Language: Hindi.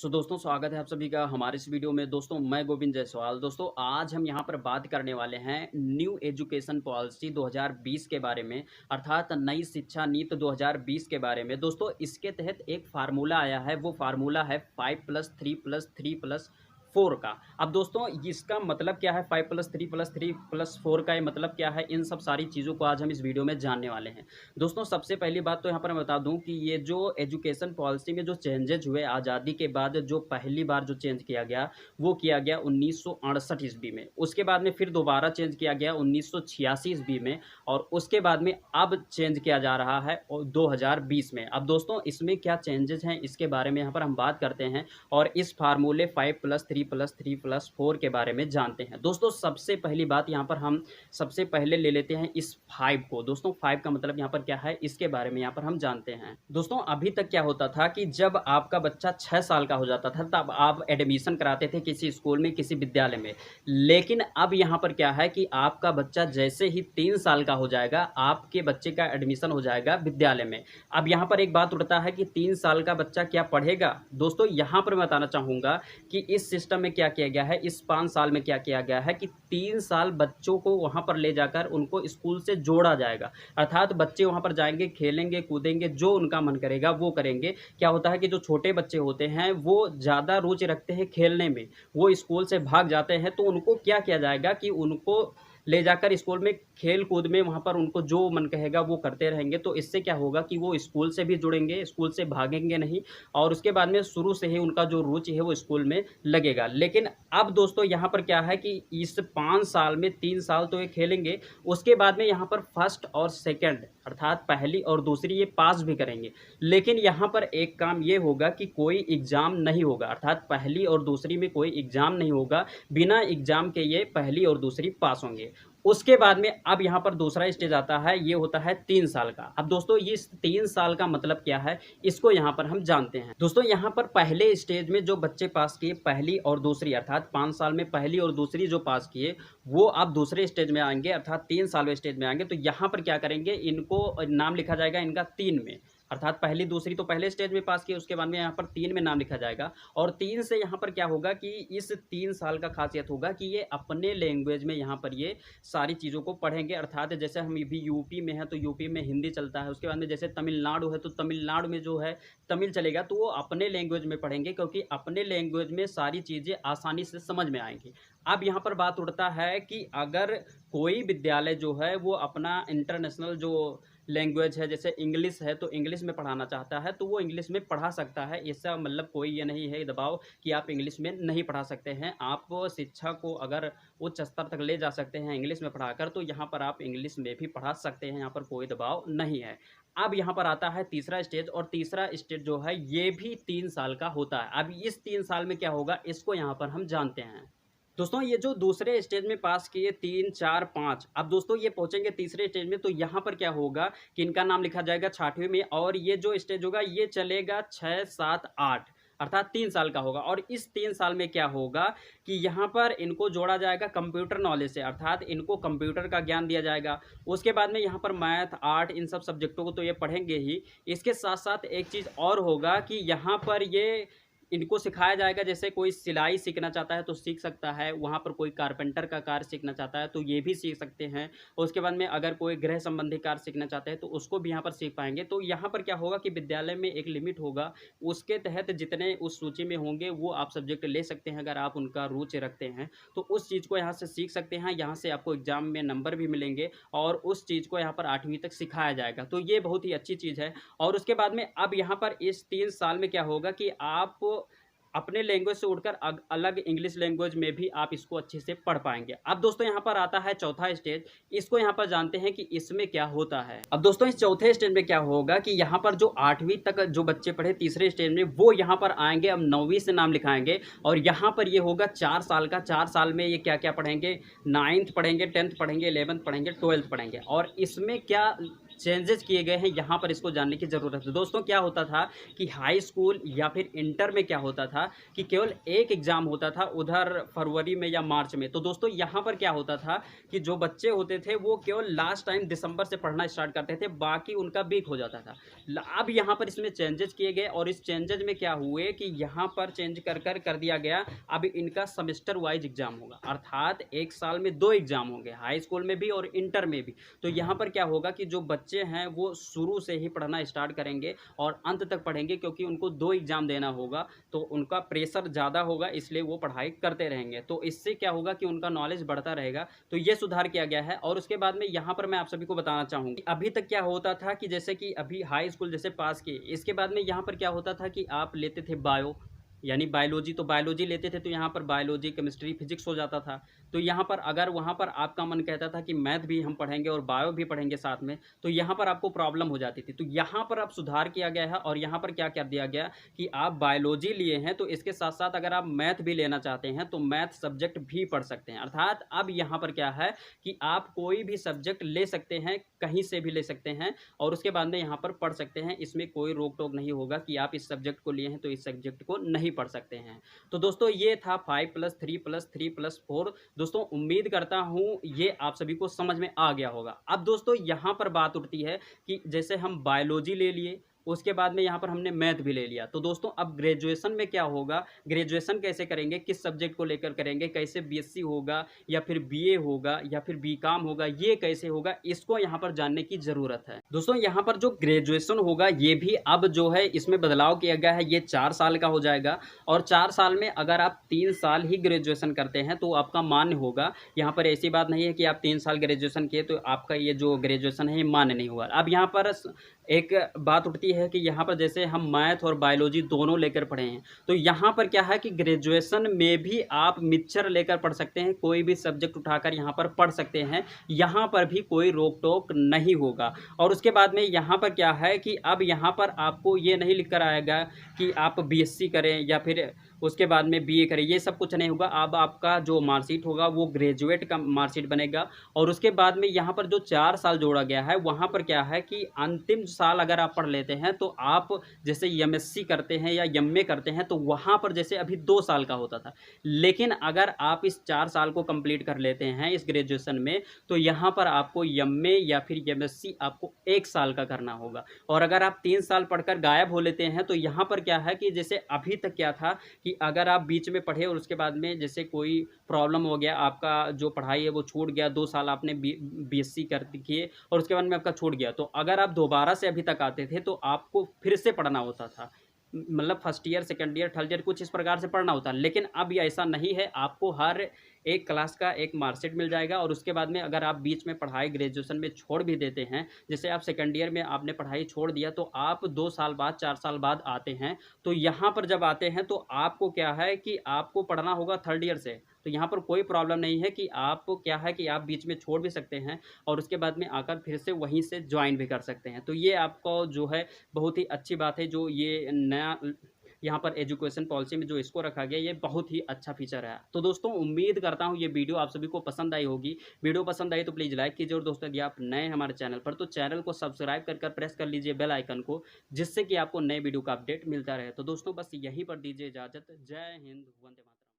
दोस्तों स्वागत है आप सभी का हमारे इस वीडियो में। दोस्तों मैं गोविंद जायसवाल। दोस्तों आज हम यहाँ पर बात करने वाले हैं न्यू एजुकेशन पॉलिसी 2020 के बारे में, अर्थात नई शिक्षा नीति 2020 के बारे में। दोस्तों इसके तहत एक फार्मूला आया है, वो फार्मूला है 5+3+3+4 का। अब दोस्तों इसका मतलब क्या है, 5+3+3+4 का ये मतलब क्या है, इन सब सारी चीज़ों को आज हम इस वीडियो में जानने वाले हैं। दोस्तों सबसे पहली बात तो यहाँ पर मैं बता दूं कि ये जो एजुकेशन पॉलिसी में जो चेंजेज हुए आज़ादी के बाद, जो पहली बार जो चेंज किया गया वो किया गया 1968 ईस्वी में। उसके बाद में फिर दोबारा चेंज किया गया 1986 ईस्वी में, और उसके बाद में अब चेंज किया जा रहा है 2020 में। अब दोस्तों इसमें क्या चेंजेस हैं इसके बारे में यहाँ पर हम बात करते हैं और इस फार्मूले 5+3+3+4 के बारे में जानते हैं। दोस्तों सबसे पहली बात यहाँ पर हम सबसे पहले ले लेते हैं इस 5 को। दोस्तों 5 का मतलब यहाँ पर क्या है इसके बारे में यहाँ पर हम जानते हैं। दोस्तों अभी तक क्या होता था कि जब आपका बच्चा 6 साल का हो जाता था तब आप एडमिशन कराते थे किसी स्कूल में, किसी विद्यालय में। लेकिन अब यहाँ पर क्या है कि आपका बच्चा जैसे ही 3 साल का हो जाएगा, आपके बच्चे का एडमिशन हो जाएगा विद्यालय में। अब यहाँ पर एक बात उठता है कि 3 साल का बच्चा क्या पढ़ेगा। दोस्तों यहाँ पर मैं बताना चाहूँगा कि इस सिस्टम में क्या किया गया है, इस 5 साल में क्या किया गया है कि 3 साल बच्चों को वहाँ पर ले जाकर उनको स्कूल से जोड़ा जाएगा। अर्थात बच्चे वहाँ पर जाएंगे, खेलेंगे कूदेंगे, जो उनका मन करेगा वो करेंगे। क्या होता है कि जो छोटे बच्चे होते हैं वो ज़्यादा रुचि रखते हैं खेलने में, वो स्कूल से भाग जाते हैं, तो उनको क्या किया जाएगा कि उनको ले जाकर स्कूल में खेल कूद में वहाँ पर उनको जो मन कहेगा वो करते रहेंगे। तो इससे क्या होगा कि वो स्कूल से भी जुड़ेंगे, स्कूल से भागेंगे नहीं, और उसके बाद में शुरू से ही उनका जो रुचि है वो स्कूल में लगेगा। लेकिन अब दोस्तों यहाँ पर क्या है कि इस 5 साल में 3 साल तो ये खेलेंगे, उसके बाद में यहाँ पर फर्स्ट और सेकंड अर्थात पहली और दूसरी ये पास भी करेंगे। लेकिन यहाँ पर एक काम ये होगा कि कोई एग्ज़ाम नहीं होगा, अर्थात पहली और दूसरी में कोई एग्ज़ाम नहीं होगा। बिना एग्ज़ाम के ये पहली और दूसरी पास होंगे। उसके बाद में अब यहाँ पर दूसरा स्टेज आता है, ये होता है 3 साल का। अब दोस्तों ये 3 साल का मतलब क्या है इसको यहाँ पर हम जानते हैं। दोस्तों यहाँ पर पहले स्टेज में जो बच्चे पास किए पहली और दूसरी, अर्थात 5 साल में पहली और दूसरी जो पास किए, वो अब दूसरे स्टेज में आएंगे, अर्थात 3 सालवें स्टेज में आएंगे। तो यहाँ पर क्या करेंगे, इनको नाम लिखा जाएगा इनका 3 में, अर्थात पहली दूसरी तो पहले स्टेज में पास किए, उसके बाद में यहाँ पर 3 में नाम लिखा जाएगा। और 3 से यहाँ पर क्या होगा कि इस 3 साल का खासियत होगा कि ये अपने लैंग्वेज में यहाँ पर ये सारी चीज़ों को पढ़ेंगे। अर्थात जैसे हम भी यूपी में हैं तो यूपी में हिंदी चलता है, उसके बाद में जैसे तमिलनाडु है तो तमिलनाडु में जो है तमिल चलेगा, तो वो अपने लैंग्वेज में पढ़ेंगे, क्योंकि अपने लैंग्वेज में सारी चीज़ें आसानी से समझ में आएंगी। अब यहाँ पर बात उठता है कि अगर कोई विद्यालय जो है वो अपना इंटरनेशनल जो लैंग्वेज है, जैसे इंग्लिश है, तो इंग्लिश में पढ़ाना चाहता है तो वो इंग्लिश में पढ़ा सकता है। इसका मतलब कोई ये नहीं है दबाव कि आप इंग्लिश में नहीं पढ़ा सकते हैं। आप शिक्षा को अगर उच्च स्तर तक ले जा सकते हैं इंग्लिश में पढ़ाकर, तो यहाँ पर आप इंग्लिश में भी पढ़ा सकते हैं, यहाँ पर कोई दबाव नहीं है। अब यहाँ पर आता है तीसरा स्टेज, और तीसरा स्टेज जो है ये भी 3 साल का होता है। अब इस 3 साल में क्या होगा इसको यहाँ पर हम जानते हैं। दोस्तों ये जो दूसरे स्टेज में पास किए 3, 4, 5, अब दोस्तों ये पहुंचेंगे तीसरे स्टेज में, तो यहाँ पर क्या होगा कि इनका नाम लिखा जाएगा 6वीं में, और ये जो स्टेज होगा ये चलेगा 6, 7, 8, अर्थात 3 साल का होगा। और इस 3 साल में क्या होगा कि यहाँ पर इनको जोड़ा जाएगा कंप्यूटर नॉलेज से, अर्थात इनको कंप्यूटर का ज्ञान दिया जाएगा। उसके बाद में यहाँ पर मैथ, आर्ट, इन सब सब्जेक्टों को तो ये पढ़ेंगे ही, इसके साथ साथ एक चीज़ और होगा कि यहाँ पर ये इनको सिखाया जाएगा, जैसे कोई सिलाई सीखना चाहता है तो सीख सकता है, वहाँ पर कोई कारपेंटर का कार्य सीखना चाहता है तो ये भी सीख सकते हैं। उसके बाद में अगर कोई गृह संबंधी कार्य सीखना चाहते हैं तो उसको भी यहाँ पर सीख पाएंगे। तो यहाँ पर क्या होगा कि विद्यालय में एक लिमिट होगा, उसके तहत जितने उस सूची में होंगे वो आप सब्जेक्ट ले सकते हैं। अगर आप उनका रुचि रखते हैं तो उस चीज़ को यहाँ से सीख सकते हैं, यहाँ से आपको एग्जाम में नंबर भी मिलेंगे, और उस चीज़ को यहाँ पर 8वीं तक सिखाया जाएगा। तो ये बहुत ही अच्छी चीज़ है। और उसके बाद में अब यहाँ पर इस 3 साल में क्या होगा कि आप अपने लैंग्वेज से उठकर अलग इंग्लिश लैंग्वेज में भी आप इसको अच्छे से पढ़ पाएंगे। अब दोस्तों यहाँ पर आता है चौथा स्टेज, इसको यहाँ पर जानते हैं कि इसमें क्या होता है। अब दोस्तों इस चौथे स्टेज में क्या होगा कि यहाँ पर जो 8वीं तक जो बच्चे पढ़े तीसरे स्टेज में, वो यहाँ पर आएंगे, अब 9वीं से नाम लिखाएंगे, और यहाँ पर ये होगा 4 साल का। 4 साल में ये क्या क्या पढ़ेंगे, 9th पढ़ेंगे, 10th पढ़ेंगे, 11th पढ़ेंगे, 12th पढ़ेंगे। और इसमें क्या चेंजेस किए गए हैं, यहाँ पर इसको जानने की ज़रूरत है। दोस्तों क्या होता था कि हाई स्कूल या फिर इंटर में क्या होता था कि केवल एक एग्ज़ाम होता था उधर फरवरी में या मार्च में। तो दोस्तों यहाँ पर क्या होता था कि जो बच्चे होते थे वो केवल लास्ट टाइम दिसंबर से पढ़ना स्टार्ट करते थे, बाकी उनका वीक हो जाता था। अब यहाँ पर इसमें चेंजेस किए गए और इस चेंजेस में क्या हुए कि यहाँ पर चेंज कर दिया गया। अब इनका सेमेस्टर वाइज एग्जाम होगा, अर्थात एक साल में 2 एग्जाम होंगे, हाई स्कूल में भी और इंटर में भी। तो यहाँ पर क्या होगा कि जो बच्चे हैं वो शुरू से ही पढ़ना स्टार्ट करेंगे और अंत तक पढ़ेंगे, क्योंकि उनको 2 एग्जाम देना होगा तो उनका प्रेशर ज़्यादा होगा, इसलिए वो पढ़ाई करते रहेंगे। तो इससे क्या होगा कि उनका नॉलेज बढ़ता रहेगा। तो ये सुधार किया गया है। और उसके बाद में यहाँ पर मैं आप सभी को बताना चाहूँगी, अभी तक क्या होता था कि जैसे कि अभी हाई स्कूल जैसे पास किए, इसके बाद में यहाँ पर क्या होता था कि आप लेते थे बायो यानी बायोलॉजी, तो बायोलॉजी लेते थे तो यहाँ पर बायोलॉजी, केमिस्ट्री, फिजिक्स हो जाता था। तो यहाँ पर अगर वहाँ पर आपका मन कहता था कि मैथ भी हम पढ़ेंगे और बायो भी पढ़ेंगे साथ में, तो यहाँ पर आपको प्रॉब्लम हो जाती थी। तो यहाँ पर अब सुधार किया गया है और यहाँ पर क्या कर दिया गया कि आप बायोलॉजी लिए हैं तो इसके साथ साथ अगर आप मैथ भी लेना चाहते हैं तो मैथ सब्जेक्ट भी पढ़ सकते हैं। अर्थात अब यहाँ पर क्या है कि आप कोई भी सब्जेक्ट ले सकते हैं, कहीं से भी ले सकते हैं और उसके बाद में यहाँ पर पढ़ सकते हैं। इसमें कोई रोक टोक नहीं होगा कि आप इस सब्जेक्ट को लिए हैं तो इस सब्जेक्ट को नहीं पढ़ सकते हैं। तो दोस्तों ये था 5+3+3+4। दोस्तों उम्मीद करता हूँ ये आप सभी को समझ में आ गया होगा। अब दोस्तों यहाँ पर बात उठती है कि जैसे हम बायोलॉजी ले लिए, उसके बाद में यहाँ पर हमने मैथ भी ले लिया, तो दोस्तों अब ग्रेजुएशन में क्या होगा, ग्रेजुएशन कैसे करेंगे, किस सब्जेक्ट को लेकर करेंगे, कैसे बीएससी होगा या फिर बीए होगा या फिर बीकॉम होगा, ये कैसे होगा, इसको यहाँ पर जानने की ज़रूरत है। दोस्तों यहाँ पर जो ग्रेजुएशन होगा ये भी अब जो है इसमें बदलाव किया गया है, ये 4 साल का हो जाएगा और 4 साल में अगर आप 3 साल ही ग्रेजुएशन करते हैं तो आपका मान्य होगा। यहाँ पर ऐसी बात नहीं है कि आप 3 साल ग्रेजुएशन किए तो आपका ये जो ग्रेजुएशन है ये मान्य नहीं हुआ। अब यहाँ पर एक बात उठती है कि यहाँ पर जैसे हम मैथ और बायोलॉजी दोनों लेकर पढ़े हैं, तो यहाँ पर क्या है कि ग्रेजुएशन में भी आप मिक्सचर लेकर पढ़ सकते हैं, कोई भी सब्जेक्ट उठाकर यहाँ पर पढ़ सकते हैं, यहाँ पर भी कोई रोक टोक नहीं होगा। और उसके बाद में यहाँ पर क्या है कि अब यहाँ पर आपको ये नहीं लिख कर आएगा कि आप बीएससी करें या फिर उसके बाद में बीए करें, ये सब कुछ नहीं होगा। अब आपका जो मार्कशीट होगा वो ग्रेजुएट का मार्कशीट बनेगा। और उसके बाद में यहाँ पर जो 4 साल जोड़ा गया है वहाँ पर क्या है कि अंतिम साल अगर आप पढ़ लेते हैं तो आप जैसे एमएससी करते हैं या एमए करते हैं तो वहाँ पर जैसे अभी 2 साल का होता था, लेकिन अगर आप इस 4 साल को कंप्लीट कर लेते हैं इस ग्रेजुएशन में तो यहाँ पर आपको एमए या फिर एमएससी आपको 1 साल का करना होगा। और अगर आप 3 साल पढ़कर गायब हो लेते हैं तो यहाँ पर क्या है कि जैसे अभी तक क्या था कि अगर आप बीच में पढ़े और उसके बाद में जैसे कोई प्रॉब्लम हो गया, आपका जो पढ़ाई है वो छूट गया, 2 साल आपने बीएससी कर किए और उसके बाद में आपका छूट गया, तो अगर आप दोबारा से अभी तक आते थे तो आपको फिर से पढ़ना होता था, मतलब first year, second year, third year कुछ इस प्रकार से पढ़ना होता है। लेकिन अब ये ऐसा नहीं है, आपको हर एक क्लास का एक मार्कशीट मिल जाएगा। और उसके बाद में अगर आप बीच में पढ़ाई ग्रेजुएशन में छोड़ भी देते हैं, जैसे आप सेकंड ईयर में आपने पढ़ाई छोड़ दिया तो आप 2 साल बाद 4 साल बाद आते हैं, तो यहाँ पर जब आते हैं तो आपको क्या है कि आपको पढ़ना होगा थर्ड ईयर से। तो यहाँ पर कोई प्रॉब्लम नहीं है कि आप क्या है कि आप बीच में छोड़ भी सकते हैं और उसके बाद में आकर फिर से वहीं से ज्वाइन भी कर सकते हैं। तो ये आपको जो है बहुत ही अच्छी बात है, जो ये नया यहाँ पर एजुकेशन पॉलिसी में जो इसको रखा गया, ये बहुत ही अच्छा फीचर है। तो दोस्तों उम्मीद करता हूँ ये वीडियो आप सभी को पसंद आई होगी। वीडियो पसंद आई तो प्लीज़ लाइक कीजिए और दोस्तों यदि आप नए हमारे चैनल पर तो चैनल को सब्सक्राइब कर प्रेस कर लीजिए बेल आइकन को, जिससे कि आपको नए वीडियो का अपडेट मिलता रहे। तो दोस्तों बस यहीं पर दीजिए इजाज़त। जय हिंद, वंदे मातरम।